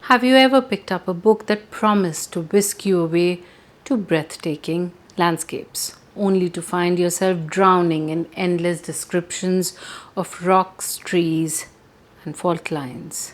Have you ever picked up a book that promised to whisk you away to breathtaking landscapes, only to find yourself drowning in endless descriptions of rocks, trees, and fault lines?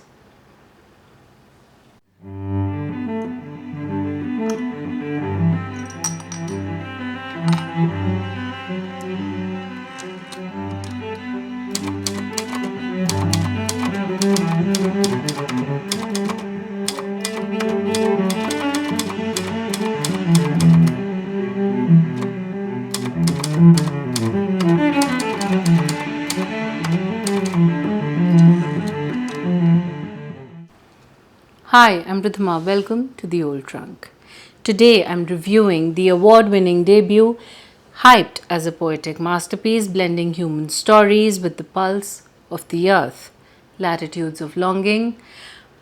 Hi, I'm Rithima. Welcome to The Old Trunk. Today I'm reviewing the award winning debut, hyped as a poetic masterpiece blending human stories with the pulse of the earth, Latitudes of Longing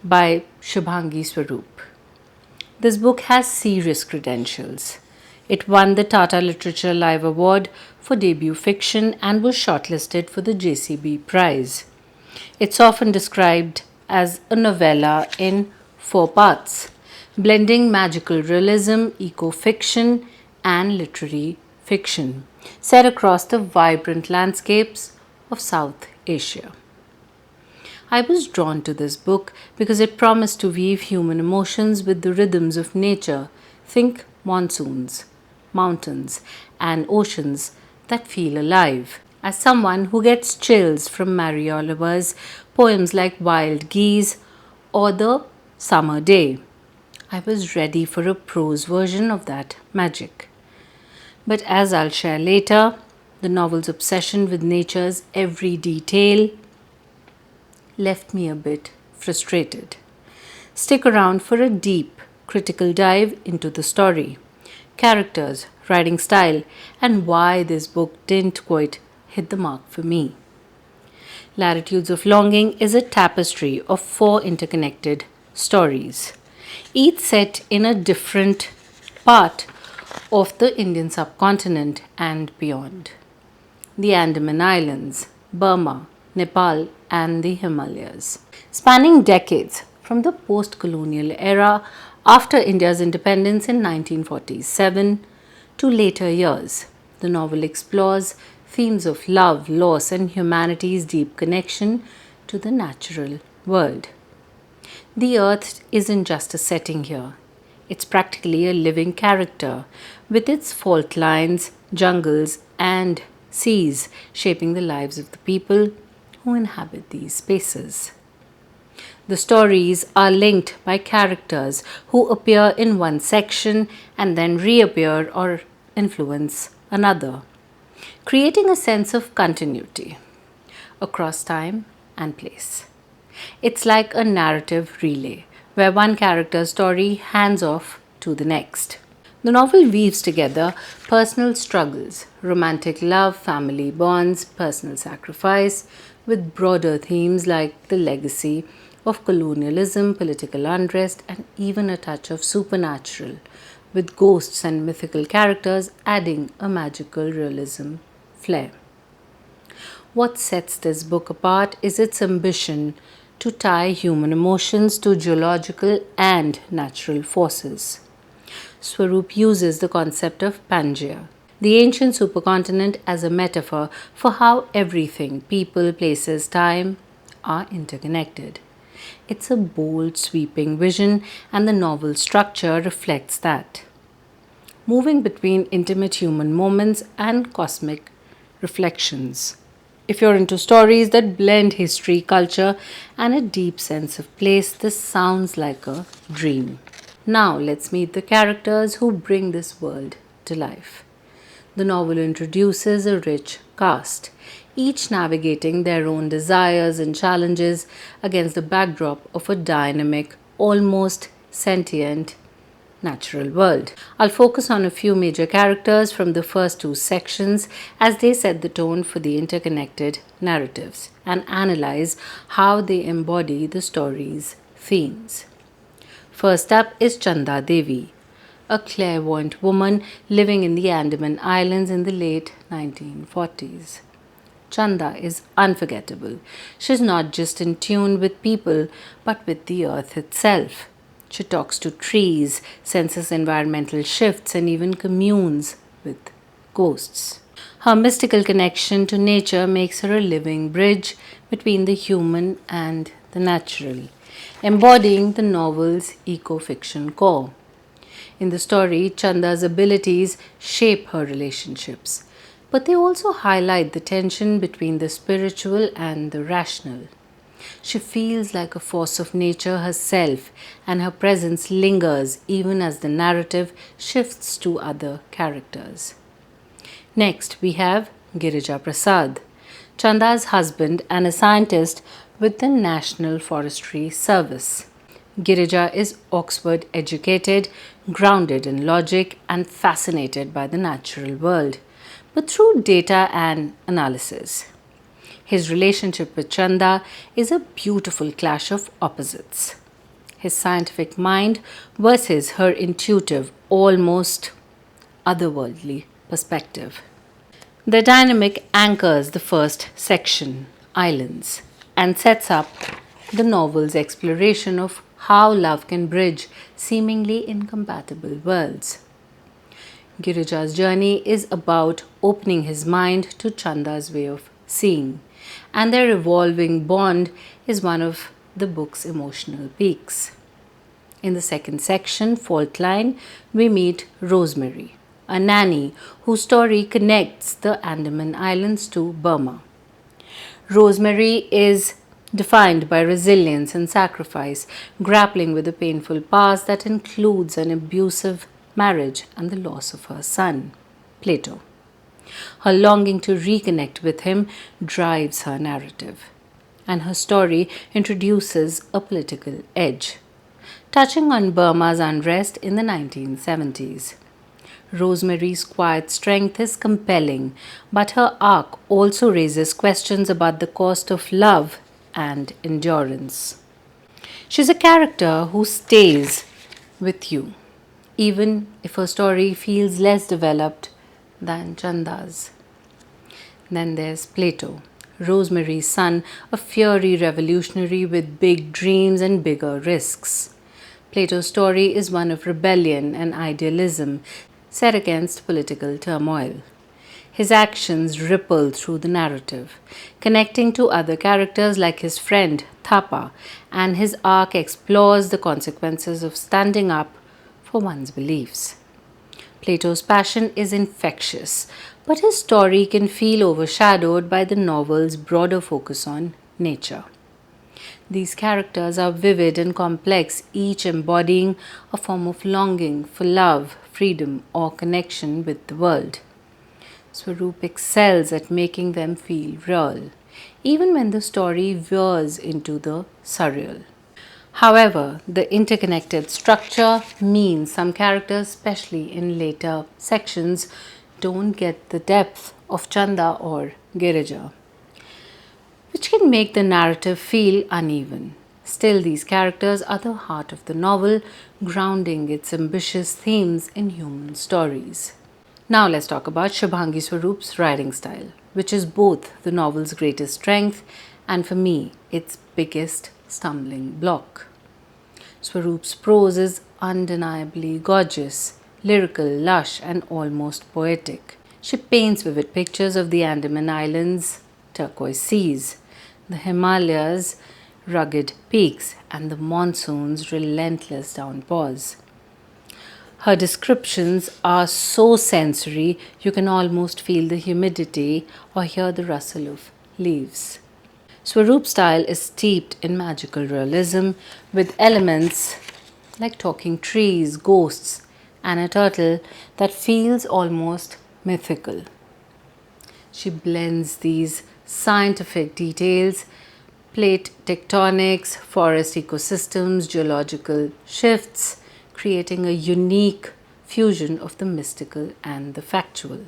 by Shubhangi Swarup. This book has serious credentials. It won the Tata Literature Live Award for debut fiction and was shortlisted for the JCB Prize. It's often described as a novella in four parts, blending magical realism, eco fiction, and literary fiction, set across the vibrant landscapes of South Asia. I was drawn to this book because it promised to weave human emotions with the rhythms of nature. Think monsoons, mountains, and oceans that feel alive. As someone who gets chills from Mary Oliver's poems like Wild Geese or The Summer Day, I was ready for a prose version of that magic. But as I'll share later, the novel's obsession with nature's every detail left me a bit frustrated. Stick around for a deep, critical dive into the story, characters, writing style, and why this book didn't quite hit the mark for me. Latitudes of Longing is a tapestry of four interconnected stories, each set in a different part of the Indian subcontinent and beyond. The Andaman Islands, Burma, Nepal, and the Himalayas. Spanning decades from the post colonial era after India's independence in 1947 to later years, the novel explores themes of love, loss, and humanity's deep connection to the natural world. The earth isn't just a setting here, it's practically a living character with its fault lines, jungles, and seas shaping the lives of the people who inhabit these spaces. The stories are linked by characters who appear in one section and then reappear or influence another, creating a sense of continuity across time and place. It's like a narrative relay where one character's story hands off to the next. The novel weaves together personal struggles, romantic love, family bonds, personal sacrifice, with broader themes like the legacy of colonialism, political unrest, and even a touch of supernatural, with ghosts and mythical characters adding a magical realism flair. What sets this book apart is its ambition to tie human emotions to geological and natural forces. Swarup uses the concept of Pangaea, the ancient supercontinent, as a metaphor for how everything, people, places, time, are interconnected. It's a bold, sweeping vision, and the novel's structure reflects that, moving between intimate human moments and cosmic reflections. If you're into stories that blend history, culture, and a deep sense of place, this sounds like a dream. Now let's meet the characters who bring this world to life. The novel introduces a rich cast, each navigating their own desires and challenges against the backdrop of a dynamic, almost sentient natural world. I'll focus on a few major characters from the first two sections as they set the tone for the interconnected narratives and analyze how they embody the story's themes. First up is Chanda Devi, a clairvoyant woman living in the Andaman Islands in the late 1940s. Chanda is unforgettable. She's not just in tune with people, but with the earth itself. She talks to trees, senses environmental shifts, and even communes with ghosts. Her mystical connection to nature makes her a living bridge between the human and the natural, embodying the novel's eco-fiction core. In the story, Chanda's abilities shape her relationships, but they also highlight the tension between the spiritual and the rational. She feels like a force of nature herself, and her presence lingers even as the narrative shifts to other characters. Next, we have Girija Prasad, Chanda's husband and a scientist with the National Forestry Service. Girija is Oxford educated, grounded in logic, and fascinated by the natural world, but through data and analysis. His relationship with Chanda is a beautiful clash of opposites. His scientific mind versus her intuitive, almost otherworldly perspective. The dynamic anchors the first section, Islands, and sets up the novel's exploration of how love can bridge seemingly incompatible worlds. Girija's journey is about opening his mind to Chanda's way of seeing, and their evolving bond is one of the book's emotional peaks. In the second section, Fault Line, we meet Rosemary, a nanny whose story connects the Andaman Islands to Burma. Rosemary is defined by resilience and sacrifice, grappling with a painful past that includes an abusive marriage and the loss of her son, Plato. Her longing to reconnect with him drives her narrative, and her story introduces a political edge, touching on Burma's unrest in the 1970s. Rosemary's quiet strength is compelling, but her arc also raises questions about the cost of love and endurance. She's a character who stays with you, even if her story feels less developed than Chanda's. Then there's Plato, Rosemary's son, a fiery revolutionary with big dreams and bigger risks. Plato's story is one of rebellion and idealism set against political turmoil. His actions ripple through the narrative, connecting to other characters like his friend Thapa, and his arc explores the consequences of standing up for one's beliefs. Plato's passion is infectious, but his story can feel overshadowed by the novel's broader focus on nature. These characters are vivid and complex, each embodying a form of longing for love, freedom, or connection with the world. Swarup excels at making them feel real, even when the story veers into the surreal. However, the interconnected structure means some characters, especially in later sections, don't get the depth of Chanda or Girija, which can make the narrative feel uneven. Still, these characters are the heart of the novel, grounding its ambitious themes in human stories. Now let's talk about Shubhangi Swarup's writing style, which is both the novel's greatest strength and, for me, its biggest stumbling block. Swarup's prose is undeniably gorgeous, lyrical, lush, and almost poetic. She paints vivid pictures of the Andaman Islands, turquoise seas, the Himalayas' rugged peaks, and the monsoon's relentless downpours. Her descriptions are so sensory you can almost feel the humidity or hear the rustle of leaves. Swarup's style is steeped in magical realism with elements like talking trees, ghosts, and a turtle that feels almost mythical. She blends these scientific details, plate tectonics, forest ecosystems, geological shifts, creating a unique fusion of the mystical and the factual.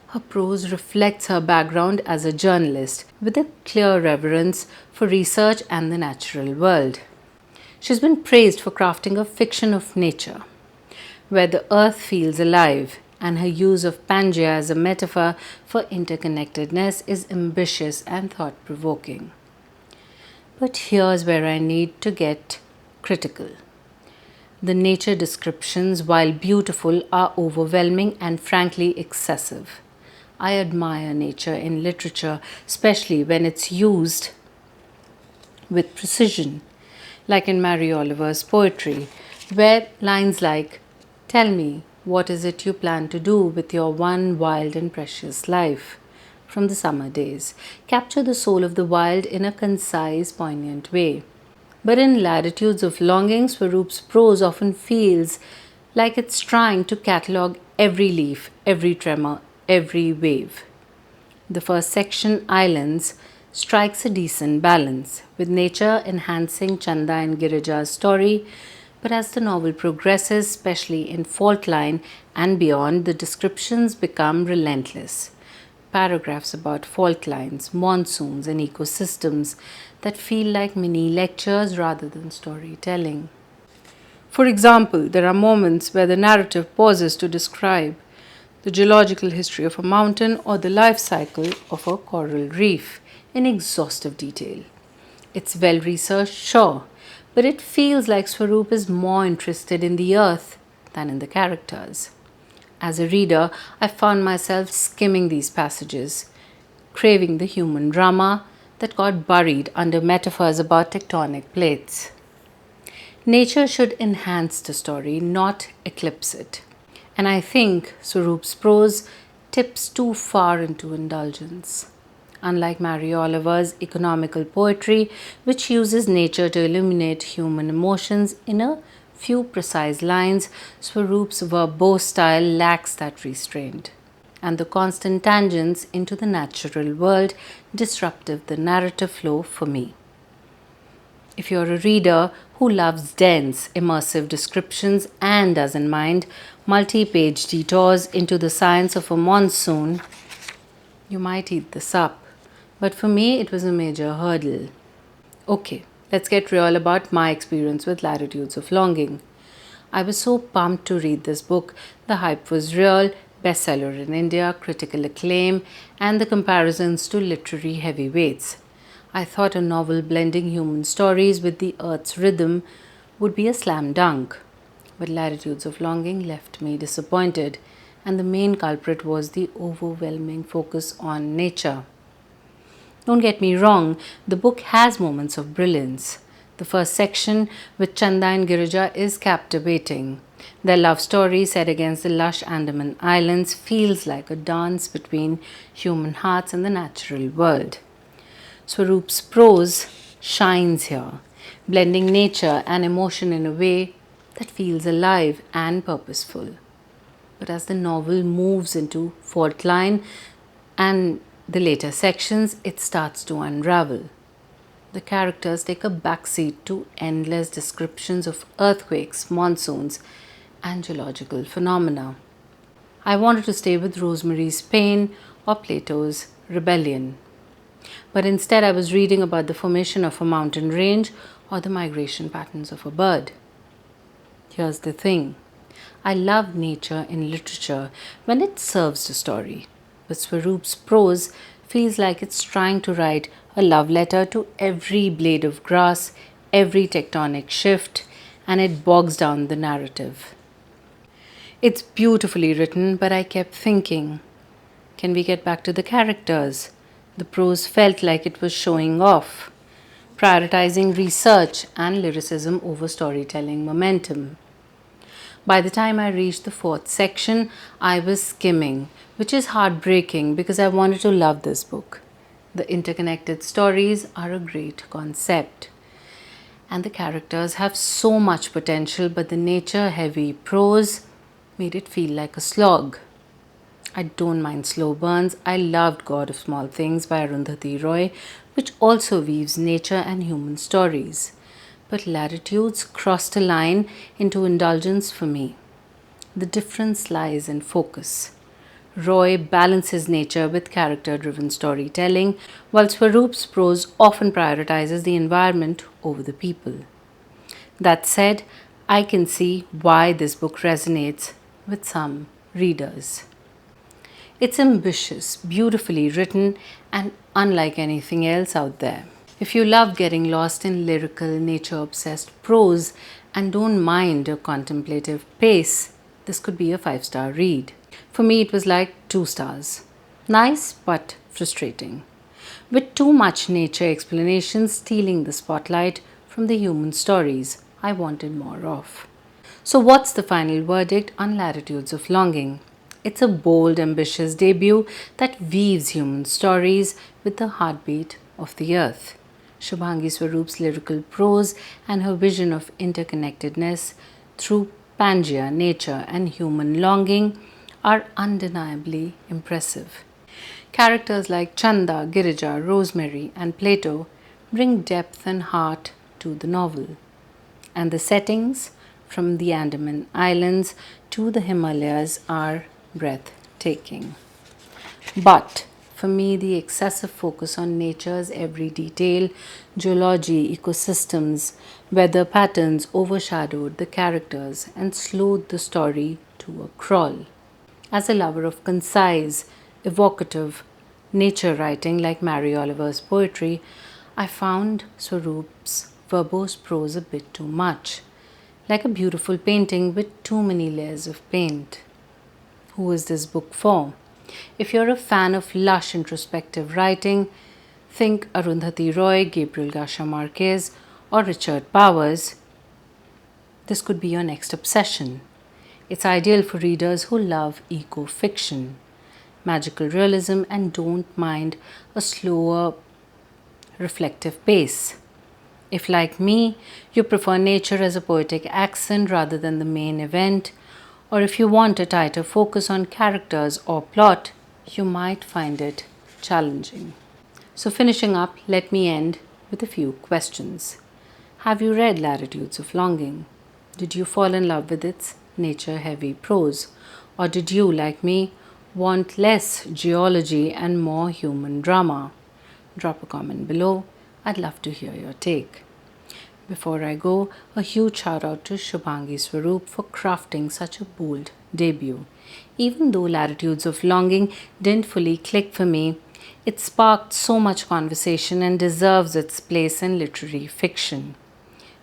Her prose reflects her background as a journalist with a clear reverence for research and the natural world. She's been praised for crafting a fiction of nature, where the earth feels alive and her use of Pangea as a metaphor for interconnectedness is ambitious and thought provoking. But here's where I need to get critical. The nature descriptions, while beautiful, are overwhelming and frankly excessive. I admire nature in literature, especially when it's used with precision, like in Mary Oliver's poetry, where lines like, "Tell me, what is it you plan to do with your one wild and precious life?" from the summer days, capture the soul of the wild in a concise, poignant way. But in Latitudes of Longing, Swarup's prose often feels like it's trying to catalogue every leaf, every tremor, every wave. The first section, Islands, strikes a decent balance, with nature enhancing Chanda and Girija's story. But as the novel progresses, especially in Fault Line and beyond, the descriptions become relentless. Paragraphs about fault lines, monsoons, and ecosystems that feel like mini lectures rather than storytelling. For example, there are moments where the narrative pauses to describe the geological history of a mountain or the life cycle of a coral reef in exhaustive detail. It's well researched, sure, but it feels like Swarup is more interested in the earth than in the characters. As a reader, I found myself skimming these passages, craving the human drama that got buried under metaphors about tectonic plates. Nature should enhance the story, not eclipse it. And I think Swarup's prose tips too far into indulgence. Unlike Mary Oliver's economical poetry, which uses nature to illuminate human emotions in a few precise lines, Swarup's verbose style lacks that restraint. And the constant tangents into the natural world disrupted the narrative flow for me. If you're a reader who loves dense, immersive descriptions and doesn't mind multi page detours into the science of a monsoon, you might eat this up. But for me, it was a major hurdle. Okay, let's get real about my experience with Latitudes of Longing. I was so pumped to read this book. The hype was real, bestseller in India, critical acclaim, and the comparisons to literary heavyweights. I thought a novel blending human stories with the earth's rhythm would be a slam dunk. But Latitudes of Longing left me disappointed, and the main culprit was the overwhelming focus on nature. Don't get me wrong, the book has moments of brilliance. The first section with Chanda and Girija is captivating. Their love story set against the lush Andaman Islands feels like a dance between human hearts and the natural world. Swarup's prose shines here, blending nature and emotion in a way that feels alive and purposeful. But as the novel moves into Fault Line and the later sections, it starts to unravel. The characters take a backseat to endless descriptions of earthquakes, monsoons, and geological phenomena. I wanted to stay with Rosemary's Pain or Plato's Rebellion. But instead, I was reading about the formation of a mountain range or the migration patterns of a bird. Here's the thing, I love nature in literature when it serves the story, but Swarup's prose feels like it's trying to write a love letter to every blade of grass, every tectonic shift, and it bogs down the narrative. It's beautifully written, but I kept thinking, can we get back to the characters? The prose felt like it was showing off, prioritizing research and lyricism over storytelling momentum. By the time I reached the fourth section, I was skimming, which is heartbreaking because I wanted to love this book. The interconnected stories are a great concept, and the characters have so much potential, but the nature heavy prose made it feel like a slog. I don't mind slow burns. I loved God of Small Things by Arundhati Roy, which also weaves nature and human stories. But Latitudes crossed a line into indulgence for me. The difference lies in focus. Roy balances nature with character driven storytelling, while Swarup's prose often prioritizes the environment over the people. That said, I can see why this book resonates with some readers. It's ambitious, beautifully written, and unlike anything else out there. If you love getting lost in lyrical, nature obsessed prose and don't mind a contemplative pace, this could be a 5-star read. For me, it was like 2 stars. Nice but frustrating. With too much nature explanation stealing the spotlight from the human stories I wanted more of. So, what's the final verdict on Latitudes of Longing? It's a bold, ambitious debut that weaves human stories with the heartbeat of the earth. Shubhangi Swarup's lyrical prose and her vision of interconnectedness through Pangea, nature, and human longing are undeniably impressive. Characters like Chanda, Girija, Rosemary, and Plato bring depth and heart to the novel. And the settings, from the Andaman Islands to the Himalayas, are breathtaking. But for me, the excessive focus on nature's every detail, geology, ecosystems, weather patterns overshadowed the characters and slowed the story to a crawl. As a lover of concise, evocative nature writing like Mary Oliver's poetry, I found Swarup's verbose prose a bit too much, like a beautiful painting with too many layers of paint. Who is this book for? If you're a fan of lush introspective writing, think Arundhati Roy, Gabriel Garcia Marquez, or Richard Powers. This could be your next obsession. It's ideal for readers who love eco-fiction, magical realism, and don't mind a slower, reflective pace. If, like me, you prefer nature as a poetic accent rather than the main event, or if you want a tighter focus on characters or plot, you might find it challenging. So, finishing up, let me end with a few questions. Have you read Latitudes of Longing? Did you fall in love with its nature heavy prose? Or did you, like me, want less geology and more human drama? Drop a comment below. I'd love to hear your take. Before I go, a huge shout out to Shubhangi Swarup for crafting such a bold debut. Even though Latitudes of Longing didn't fully click for me, it sparked so much conversation and deserves its place in literary fiction.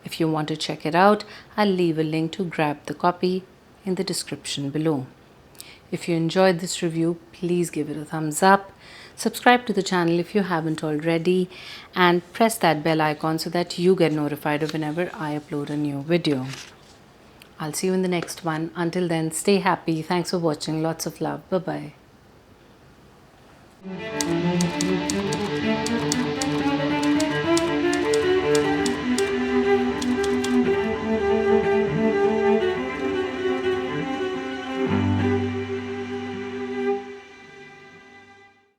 If you want to check it out, I'll leave a link to grab the copy in the description below. If you enjoyed this review, please give it a thumbs up. Subscribe to the channel if you haven't already, and press that bell icon so that you get notified of whenever I upload a new video. I'll see you in the next one. Until then, stay happy. Thanks for watching. Lots of love. Bye-bye.